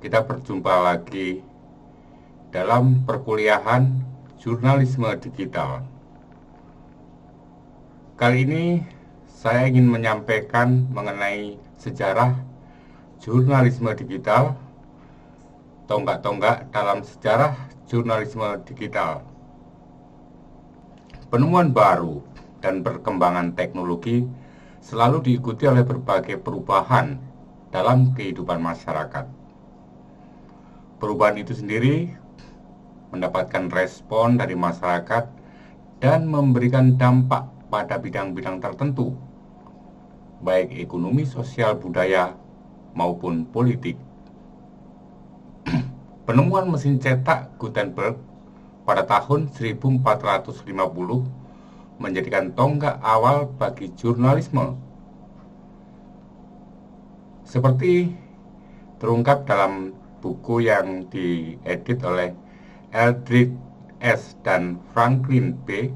kita berjumpa lagi dalam perkuliahan jurnalisme digital. Kali ini saya ingin menyampaikan mengenai sejarah jurnalisme digital, tonggak-tonggak dalam sejarah jurnalisme digital. Penemuan baru dan perkembangan teknologi selalu diikuti oleh berbagai perubahan dalam kehidupan masyarakat. Perubahan itu sendiri mendapatkan respon dari masyarakat dan memberikan dampak pada bidang-bidang tertentu, baik ekonomi, sosial, budaya, maupun politik. Penemuan mesin cetak Gutenberg pada tahun 1450 menjadikan tonggak awal bagi jurnalisme. Seperti terungkap dalam buku yang diedit oleh Eldridge S. dan Franklin B.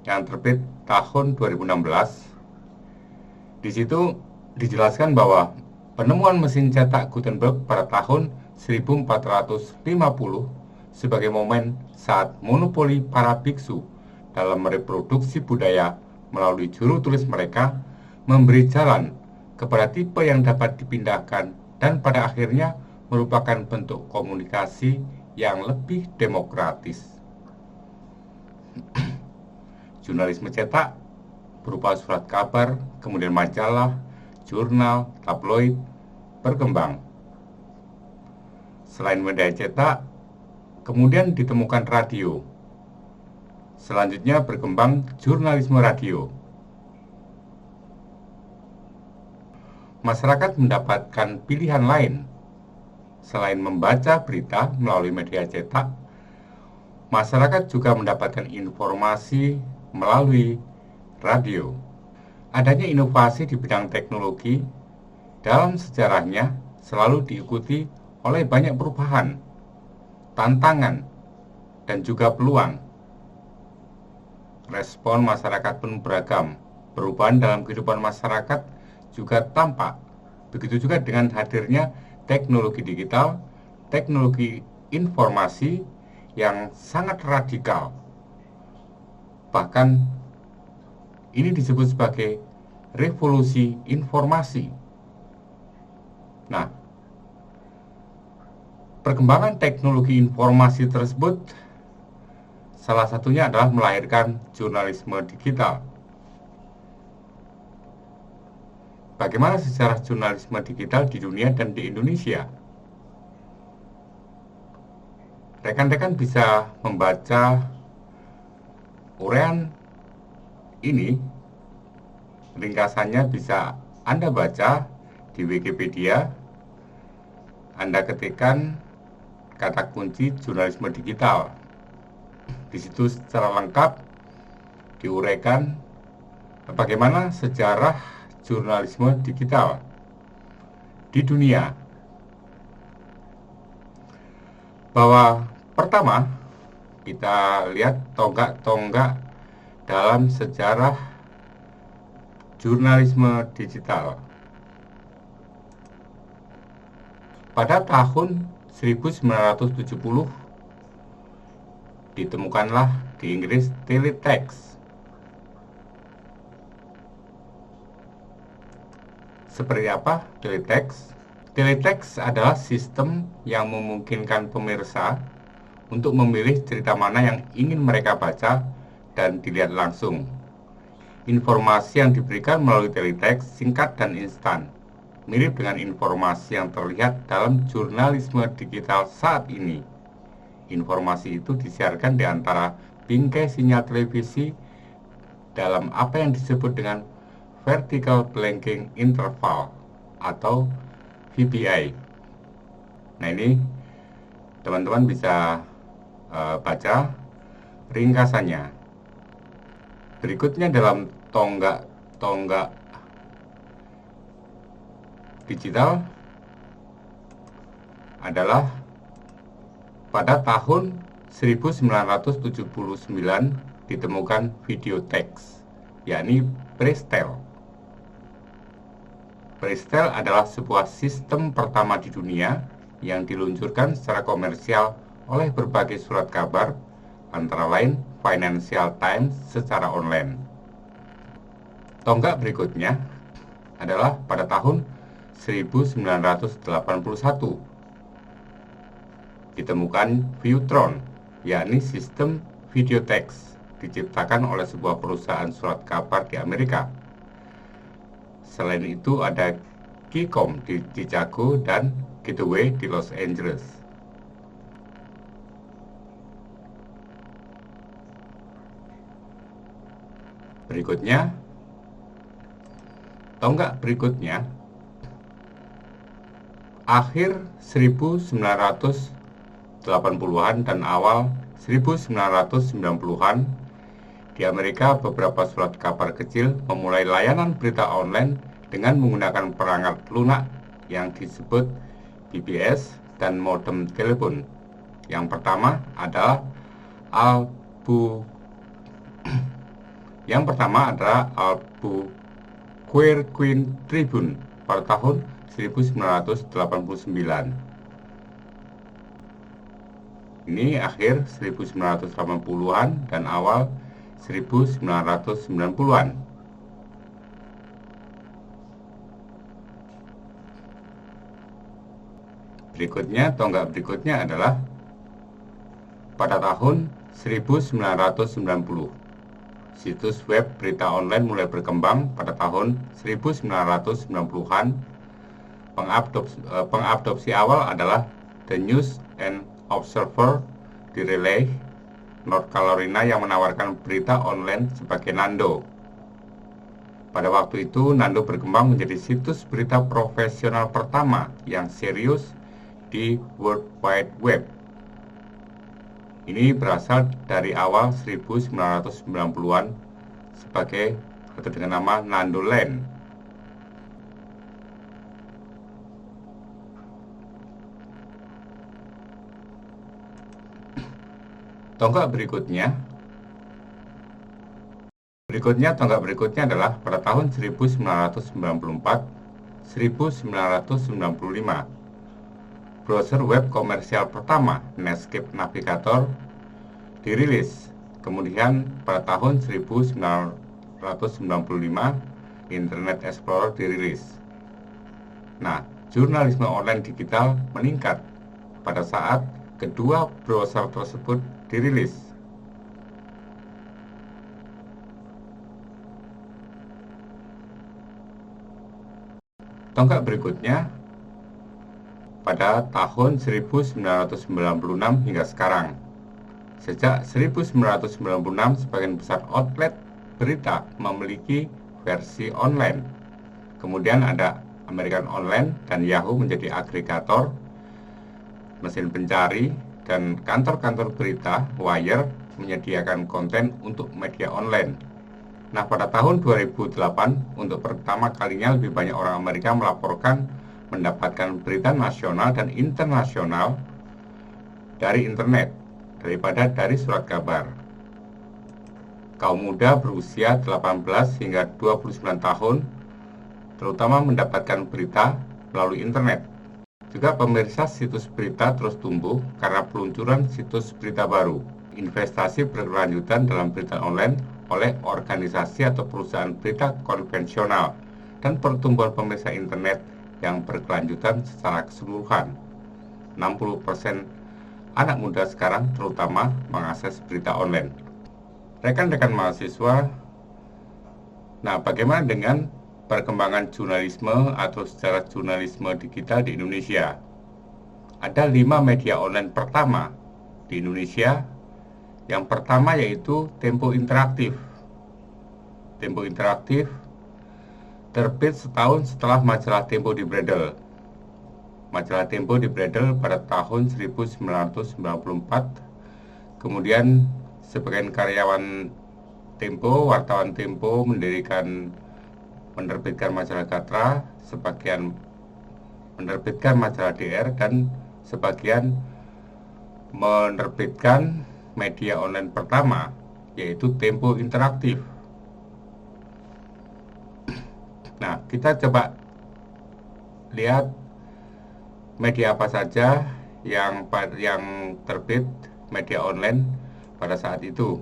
yang terbit tahun 2016. Di situ dijelaskan bahwa penemuan mesin cetak Gutenberg pada tahun 1450 sebagai momen saat monopoli para biksu dalam mereproduksi budaya melalui juru tulis mereka memberi jalan kepada tipe yang dapat dipindahkan dan pada akhirnya merupakan bentuk komunikasi yang lebih demokratis. Jurnalisme cetak berupa surat kabar, kemudian majalah, jurnal, tabloid berkembang. Selain media cetak, kemudian ditemukan radio. Selanjutnya berkembang jurnalisme radio. Masyarakat mendapatkan pilihan lain. Selain membaca berita melalui media cetak, masyarakat juga mendapatkan informasi melalui radio. Adanya inovasi di bidang teknologi dalam sejarahnya selalu diikuti oleh banyak perubahan, tantangan, dan juga peluang. Respon masyarakat pun beragam. Perubahan dalam kehidupan masyarakat juga tampak. Begitu juga dengan hadirnya teknologi digital, teknologi informasi yang sangat radikal. Bahkan ini disebut sebagai revolusi informasi. Nah, perkembangan teknologi informasi tersebut salah satunya adalah melahirkan jurnalisme digital. Bagaimana sejarah jurnalisme digital di dunia dan di Indonesia? Rekan-rekan bisa membaca uraian ini, ringkasannya bisa Anda baca di Wikipedia. Anda ketikkan kata kunci jurnalisme digital. Di situ secara lengkap diuraikan bagaimana sejarah jurnalisme digital di dunia. Bahwa pertama, kita lihat tonggak-tonggak dalam sejarah jurnalisme digital. Pada tahun 1970 ditemukanlah di Inggris teletext. Seperti apa teletext? Teletext adalah sistem yang memungkinkan pemirsa untuk memilih cerita mana yang ingin mereka baca dan dilihat langsung. Informasi yang diberikan melalui teletext singkat dan instan, mirip dengan informasi yang terlihat dalam jurnalisme digital saat ini. Informasi itu disiarkan di antara bingkai sinyal televisi dalam apa yang disebut dengan vertical blanking interval atau VBI. Nah, ini teman-teman bisa baca ringkasannya. Berikutnya dalam tonggak-tonggak digital adalah pada tahun 1979 ditemukan video teks, yakni Prestel. Prestel adalah sebuah sistem pertama di dunia yang diluncurkan secara komersial oleh berbagai surat kabar, antara lain Financial Times secara online. Tonggak berikutnya adalah pada tahun 1981 ditemukan Viewtron, yakni sistem video teks diciptakan oleh sebuah perusahaan surat kabar di Amerika. Selain itu ada Keycom di Chicago dan Gateway di Los Angeles. Berikutnya, tonggak berikutnya, akhir 1980-an dan awal 1990-an, di Amerika beberapa surat kabar kecil memulai layanan berita online dengan menggunakan perangkat lunak yang disebut BBS dan modem telepon. Yang pertama adalah Albuquerque Tribune pada tahun 1989. Ini akhir 1980-an dan awal 1990-an. Berikutnya, tonggak berikutnya adalah pada tahun 1990. Situs web berita online mulai berkembang pada tahun 1990-an. Pengadopsi awal adalah The News and Observer di Raleigh, North Carolina, yang menawarkan berita online sebagai Nando. Pada waktu itu, Nando berkembang menjadi situs berita profesional pertama yang serius di World Wide Web. Ini berasal dari awal 1990-an sebagai atau dengan nama Nando Land. Tonggak berikutnya adalah pada tahun 1994-1995. Browser web komersial pertama, Netscape Navigator, dirilis. Kemudian pada tahun 1995, Internet Explorer dirilis. Nah, jurnalisme online digital meningkat pada saat kedua browser tersebut dirilis. Tonggak berikutnya pada tahun 1996 hingga sekarang. Sejak 1996, sebagian besar outlet berita memiliki versi online. Kemudian ada American Online dan Yahoo menjadi agregator, mesin pencari, dan kantor-kantor berita, Wire, menyediakan konten untuk media online. Nah, pada tahun 2008, untuk pertama kalinya lebih banyak orang Amerika melaporkan mendapatkan berita nasional dan internasional dari internet daripada dari surat kabar. Kaum muda berusia 18 hingga 29 tahun terutama mendapatkan berita melalui internet. Juga pemirsa situs berita terus tumbuh karena peluncuran situs berita baru, investasi berkelanjutan dalam berita online oleh organisasi atau perusahaan berita konvensional, dan pertumbuhan pemirsa internet yang berkelanjutan secara keseluruhan. 60% anak muda sekarang terutama mengakses berita online. Rekan-rekan mahasiswa, nah bagaimana dengan perkembangan jurnalisme atau sejarah jurnalisme digital di Indonesia? Ada 5 media online pertama di Indonesia. Yang pertama yaitu Tempo Interaktif. Tempo Interaktif terbit setahun setelah majalah Tempo dibredel. Majalah Tempo dibredel pada tahun 1994. Kemudian sebagian karyawan Tempo, wartawan Tempo menerbitkan majalah Gatra, sebagian menerbitkan majalah DR, dan sebagian menerbitkan media online pertama yaitu Tempo Interaktif. Nah, kita coba lihat media apa saja yang terbit media online pada saat itu.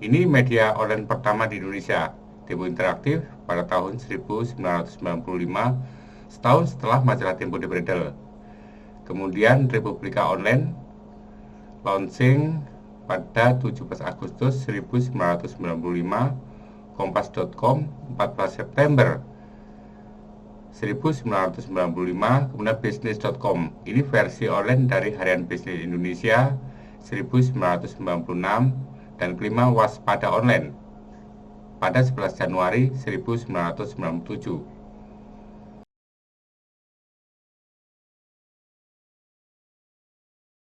Ini media online pertama di Indonesia, Tempo Interaktif, pada tahun 1995, setahun setelah majalah Tempo dibredel. Kemudian Republika Online launching pada 17 Agustus 1995, Kompas.com 14 September 1995, kemudian Bisnis.com. Ini versi online dari Harian Bisnis Indonesia 1996, dan kelima Waspada Online pada 11 Januari 1997.